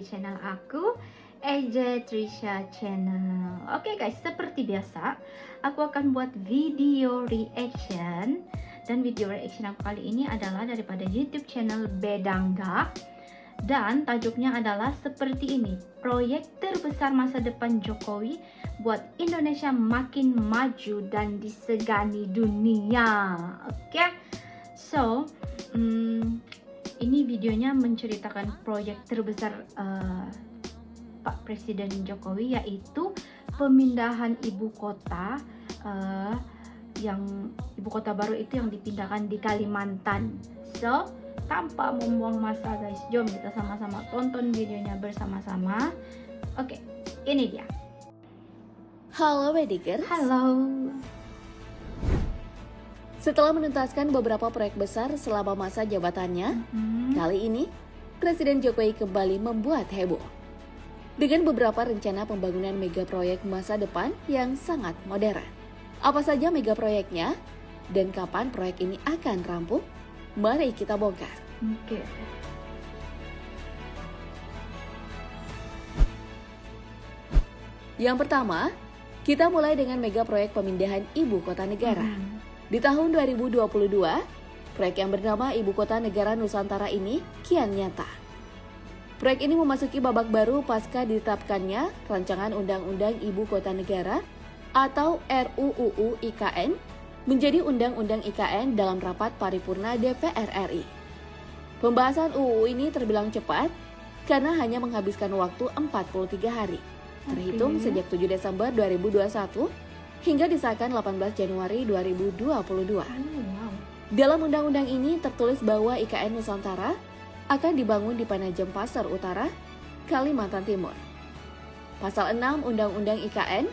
di channel aku, EJ Trisha Channel. Oke guys, seperti biasa aku akan buat video reaction. Dan video reaction aku kali ini adalah daripada YouTube channel Bedangga. Dan tajuknya adalah seperti ini: proyek terbesar masa depan Jokowi buat Indonesia makin maju dan disegani dunia. Oke, so ini videonya menceritakan proyek terbesar Pak Presiden Jokowi, yaitu pemindahan ibu kota, yang ibu kota baru itu yang dipindahkan di Kalimantan. So tanpa membuang masa guys, jom kita sama-sama tonton videonya bersama-sama. Oke, ini dia. Halo Bedigers. Halo. Setelah menuntaskan beberapa proyek besar selama masa jabatannya, kali ini Presiden Jokowi kembali membuat heboh dengan beberapa rencana pembangunan mega proyek masa depan yang sangat modern. Apa saja mega proyeknya dan kapan proyek ini akan rampung? Mari kita bongkar. Oke. Yang pertama, kita mulai dengan mega proyek pemindahan ibu kota negara. Di tahun 2022, proyek yang bernama Ibu Kota Negara Nusantara ini kian nyata. Proyek ini memasuki babak baru pasca ditetapkannya Rancangan Undang-Undang Ibu Kota Negara atau RUU IKN menjadi Undang-Undang IKN dalam rapat paripurna DPR RI. Pembahasan UU ini terbilang cepat karena hanya menghabiskan waktu 43 hari, terhitung sejak 7 Desember 2021 hingga disahkan 18 Januari 2022. Dalam undang-undang ini tertulis bahwa IKN Nusantara akan dibangun di Penajam Pasar Utara, Kalimantan Timur. Pasal 6 Undang-Undang IKN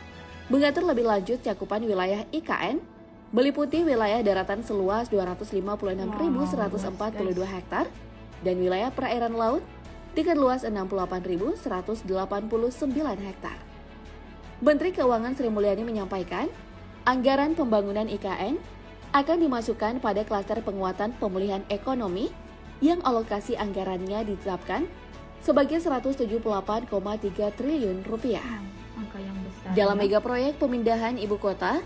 mengatur lebih lanjut cakupan wilayah IKN meliputi wilayah daratan seluas 256.142 hektar dan wilayah perairan laut dengan luas 68.189 hektar. Menteri Keuangan Sri Mulyani menyampaikan, anggaran pembangunan IKN akan dimasukkan pada klaster penguatan pemulihan ekonomi yang alokasi anggarannya ditetapkan sebagai 178,3 triliun rupiah. Angka yang besar. Dalam mega proyek pemindahan ibu kota,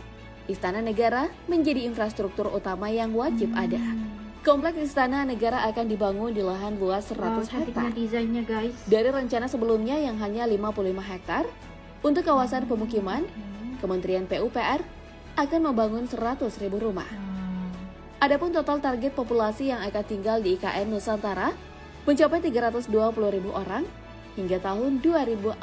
Istana Negara menjadi infrastruktur utama yang wajib ada. Kompleks Istana Negara akan dibangun di lahan luas 100 hektar. Desainnya guys. Dari rencana sebelumnya yang hanya 55 hektar, untuk kawasan pemukiman, Kementerian PUPR akan membangun 100.000 rumah. Adapun total target populasi yang akan tinggal di IKN Nusantara mencapai 320.000 orang hingga tahun 2045.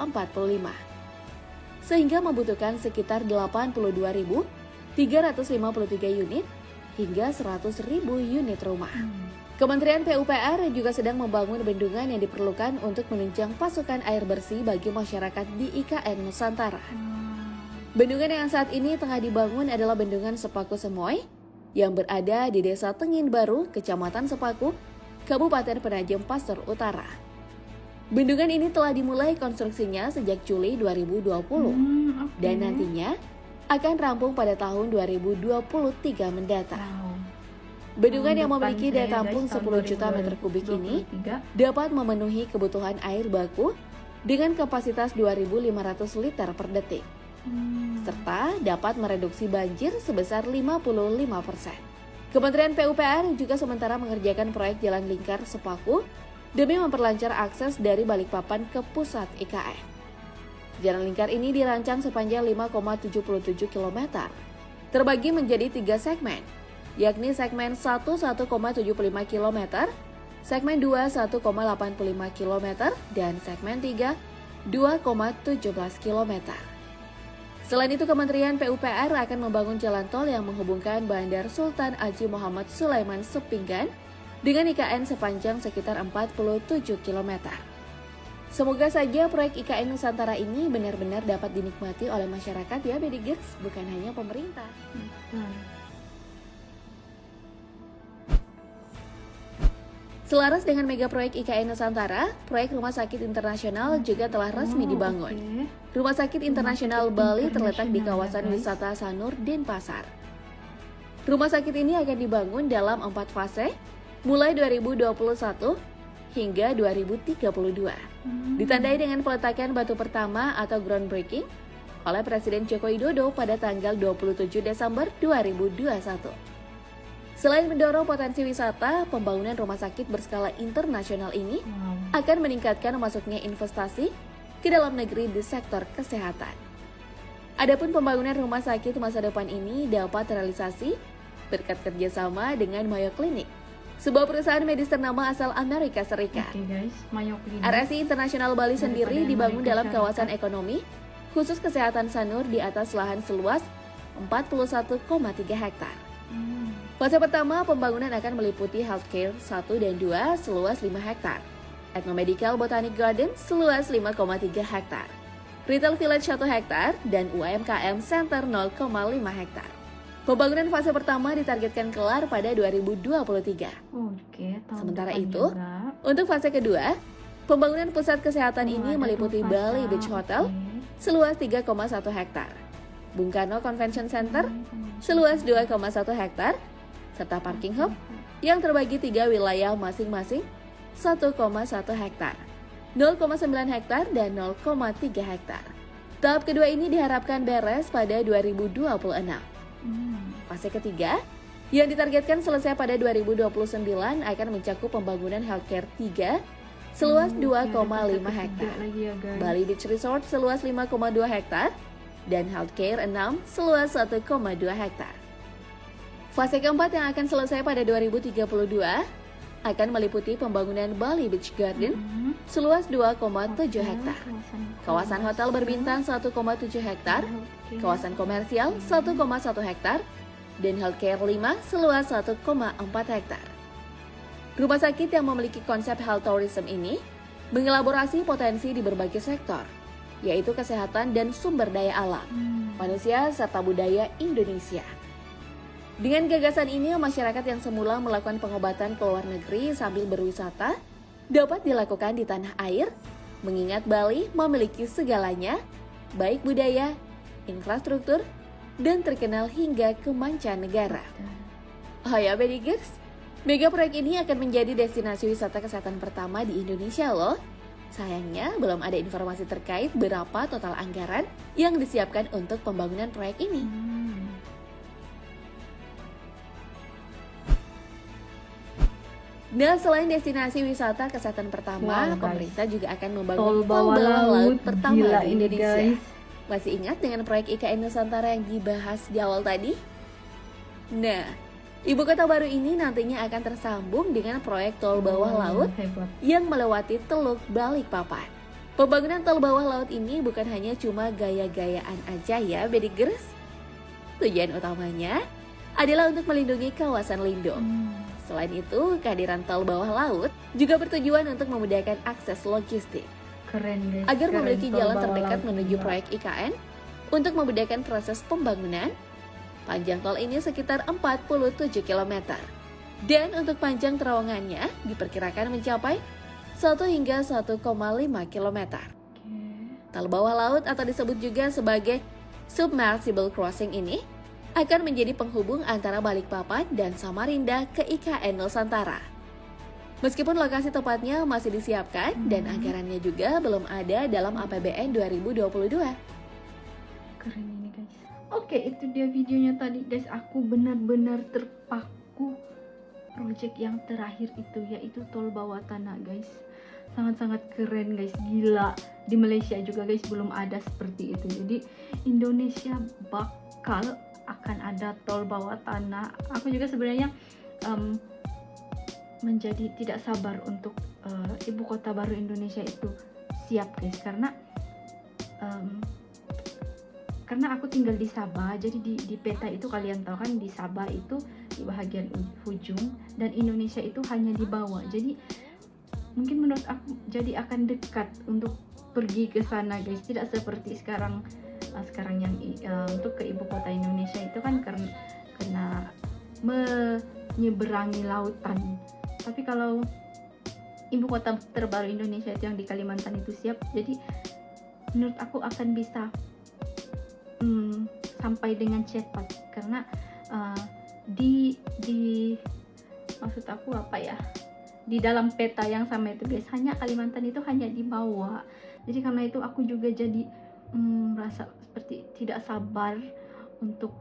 Sehingga membutuhkan sekitar 82.353 unit hingga 100.000 unit rumah. Kementerian PUPR juga sedang membangun bendungan yang diperlukan untuk menunjang pasokan air bersih bagi masyarakat di IKN Nusantara. Bendungan yang saat ini tengah dibangun adalah Bendungan Sepaku Semoy yang berada di Desa Tengin Baru, Kecamatan Sepaku, Kabupaten Penajam Pasar Utara. Bendungan ini telah dimulai konstruksinya sejak Juli 2020 dan nantinya akan rampung pada tahun 2023 mendatang. Bendungan yang memiliki daya tampung 10 juta meter kubik ini dapat memenuhi kebutuhan air baku dengan kapasitas 2.500 liter per detik, serta dapat mereduksi banjir sebesar 55%. Kementerian PUPR juga sementara mengerjakan proyek Jalan Lingkar Sepaku demi memperlancar akses dari Balikpapan ke pusat IKN. Jalan lingkar ini dirancang sepanjang 5,77 km, terbagi menjadi 3 segmen, yakni segmen 1 1,75 km, segmen 2 1,85 km, dan segmen 3 2,17 km. Selain itu, Kementerian PUPR akan membangun jalan tol yang menghubungkan Bandar Sultan Haji Muhammad Sulaiman Sepinggan dengan IKN sepanjang sekitar 47 km. Semoga saja proyek IKN Nusantara ini benar-benar dapat dinikmati oleh masyarakat ya Bedigers, bukan hanya pemerintah. Selaras dengan mega proyek IKN Nusantara, proyek Rumah Sakit Internasional juga telah resmi dibangun. Rumah Sakit Internasional Bali terletak di kawasan wisata Sanur, Denpasar. Rumah sakit ini akan dibangun dalam 4 fase, mulai 2021 hingga 2032. Ditandai dengan peletakan batu pertama atau groundbreaking oleh Presiden Joko Widodo pada tanggal 27 Desember 2021. Selain mendorong potensi wisata, pembangunan rumah sakit berskala internasional ini akan meningkatkan masuknya investasi ke dalam negeri di sektor kesehatan. Adapun pembangunan rumah sakit masa depan ini dapat terrealisasi berkat kerjasama dengan Mayo Clinic, sebuah perusahaan medis ternama asal Amerika Serikat. Oke guys, Mayo Clinic. RSI International Bali sendiri dibangun dalam kawasan ekonomi khusus kesehatan Sanur di atas lahan seluas 41,3 hektar. Fase pertama, pembangunan akan meliputi healthcare 1 dan 2 seluas 5 hektar, Ethnomedical Botanic Garden seluas 5,3 hektar, Retail Village 1 hektar, dan UMKM Center 0,5 hektar. Pembangunan fase pertama ditargetkan kelar pada 2023. Oke, tahun Sementara depan itu, juga. untuk fase kedua, pembangunan pusat kesehatan ini ada meliputi tuh Bali pasal. Beach Hotel Oke. seluas 3,1 hektar, Bung Karno Convention Center seluas 2,1 hektar, serta parking hub yang terbagi 3 wilayah masing-masing 1,1 hektar, 0,9 hektar, dan 0,3 hektar. Tahap kedua ini diharapkan beres pada 2026. Fase ketiga, yang ditargetkan selesai pada 2029 akan mencakup pembangunan healthcare 3 seluas 2,5 hektar, Lagi ya, guys. Bali Beach Resort seluas 5,2 hektar, dan healthcare 6 seluas 1,2 hektar. Fase keempat yang akan selesai pada 2032 akan meliputi pembangunan Bali Beach Garden seluas 2,7 hektar, kawasan hotel berbintang 1,7 hektar, kawasan komersial 1,1 hektar, dan healthcare 5 seluas 1,4 hektar. Rumah sakit yang memiliki konsep health tourism ini mengelaborasi potensi di berbagai sektor, yaitu kesehatan dan sumber daya alam, manusia, serta budaya Indonesia. Dengan gagasan ini, masyarakat yang semula melakukan pengobatan ke luar negeri sambil berwisata dapat dilakukan di tanah air, mengingat Bali memiliki segalanya, baik budaya, infrastruktur, dan terkenal hingga ke mancanegara. Oh ya, Bedigers, mega proyek ini akan menjadi destinasi wisata kesehatan pertama di Indonesia loh. Sayangnya, belum ada informasi terkait berapa total anggaran yang disiapkan untuk pembangunan proyek ini. Nah, selain destinasi wisata kesehatan pertama, Wow, guys. pemerintah juga akan membangun Tol bawah laut pertama gila di ini, Indonesia. guys. Masih ingat dengan proyek IKN Nusantara yang dibahas di awal tadi? Nah, ibu kota baru ini nantinya akan tersambung dengan proyek tol bawah laut Hebat. yang melewati Teluk Balikpapan. Pembangunan tol bawah laut ini bukan hanya cuma gaya-gayaan aja ya, Bedigers. Tujuan utamanya adalah untuk melindungi kawasan lindung. Selain itu, kehadiran tol bawah laut juga bertujuan untuk memudahkan akses logistik Keren guys. agar keren. memiliki Tol jalan bawah terdekat laut menuju gila. proyek IKN untuk memudahkan proses pembangunan. Panjang tol ini sekitar 47 km. Dan untuk panjang terowongannya diperkirakan mencapai 1 hingga 1,5 km. Tol bawah laut atau disebut juga sebagai submersible crossing ini akan menjadi penghubung antara Balikpapan dan Samarinda ke IKN Nusantara. Meskipun lokasi tepatnya masih disiapkan dan anggarannya juga belum ada dalam APBN 2022. Keren ini guys. Oke, itu dia videonya tadi guys. Aku benar-benar terpaku project yang terakhir itu, yaitu tol bawah tanah guys. Sangat-sangat keren guys, gila. Di Malaysia juga guys belum ada seperti itu. Jadi Indonesia bakal akan ada tol bawah tanah. Aku juga sebenarnya menjadi tidak sabar untuk ibu kota baru Indonesia itu siap guys, karena aku tinggal di Sabah. Jadi di peta itu kalian tahu kan, di Sabah itu di bagian ujung dan Indonesia itu hanya di bawah. Jadi mungkin menurut aku jadi akan dekat untuk pergi ke sana guys, tidak seperti sekarang yang untuk ke ibu kota Indonesia itu kan karena menyeberangi lautan. Tapi kalau ibu kota terbaru Indonesia itu yang di Kalimantan itu siap, jadi menurut aku akan bisa sampai dengan cepat, karena di maksud aku apa ya, di dalam peta yang sama itu guys, hanya Kalimantan itu hanya di bawah. Jadi karena itu aku juga jadi merasa seperti tidak sabar untuk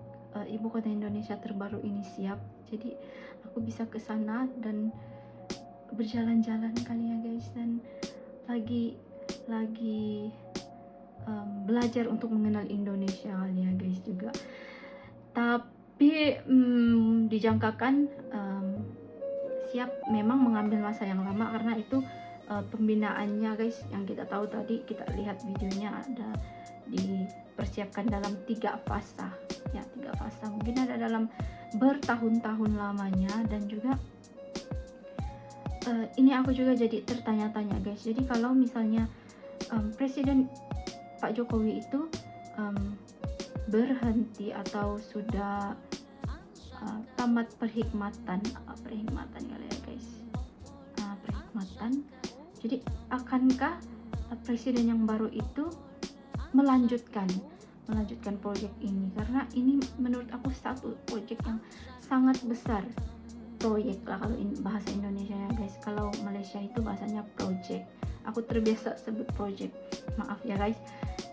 ibu kota Indonesia terbaru ini siap. Jadi aku bisa ke sana dan berjalan-jalan kali ya guys, dan lagi belajar untuk mengenal Indonesia kali ya guys juga. Tapi dijangkakan siap memang mengambil masa yang lama karena itu pembinaannya guys, yang kita tahu tadi kita lihat videonya ada dipersiapkan dalam 3 fasa ya, 3 fasa, mungkin ada dalam bertahun-tahun lamanya. Dan juga ini aku juga jadi tertanya-tanya guys, jadi kalau misalnya Presiden Pak Jokowi itu berhenti atau sudah tamat perkhidmatan kali ya guys, perkhidmatan, jadi akankah presiden yang baru itu melanjutkan proyek ini? Karena ini menurut aku satu proyek yang sangat besar, proyek lah kalau bahasa Indonesia ya guys, kalau Malaysia itu bahasanya project, aku terbiasa sebut project, maaf ya guys.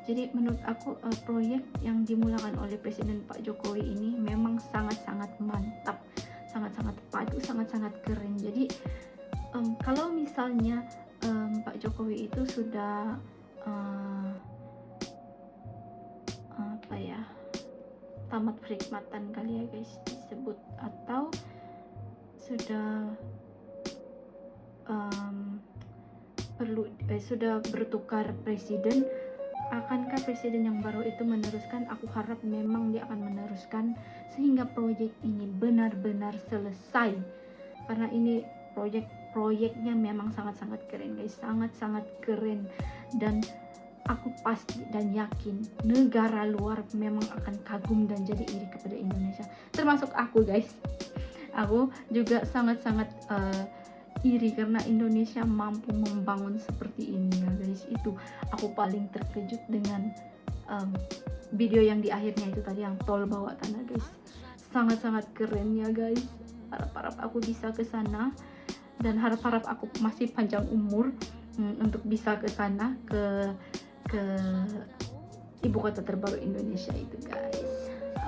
Jadi menurut aku proyek yang dimulakan oleh Presiden Pak Jokowi ini memang sangat-sangat mantap, sangat-sangat padu, sangat-sangat keren. Jadi kalau misalnya Pak Jokowi itu sudah tamat perkhidmatan kali ya guys disebut, atau sudah sudah bertukar presiden, akankah presiden yang baru itu meneruskan? Aku harap memang dia akan meneruskan sehingga proyek ini benar-benar selesai, karena ini proyeknya memang sangat-sangat keren guys, sangat-sangat keren. Dan aku pasti dan yakin negara luar memang akan kagum dan jadi iri kepada Indonesia, termasuk aku guys. Aku juga sangat-sangat iri karena Indonesia mampu membangun seperti ini ya guys. Itu aku paling terkejut dengan video yang di akhirnya itu tadi, yang tol bawah tanah guys, sangat-sangat keren ya guys. Harap-harap aku bisa ke sana, dan harap-harap aku masih panjang umur untuk bisa ke sana, ke ibu kota terbaru Indonesia itu guys.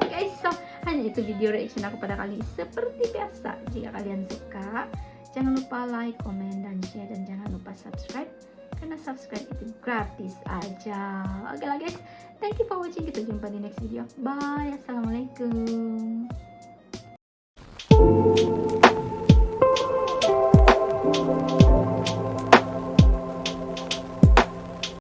Oke, so hanya itu video reaction aku pada kali ini. Seperti biasa, jika kalian suka, jangan lupa like, comment, dan share, dan jangan lupa subscribe, karena subscribe itu gratis aja. Oke lah guys, thank you for watching, kita jumpa di next video. Bye, assalamualaikum.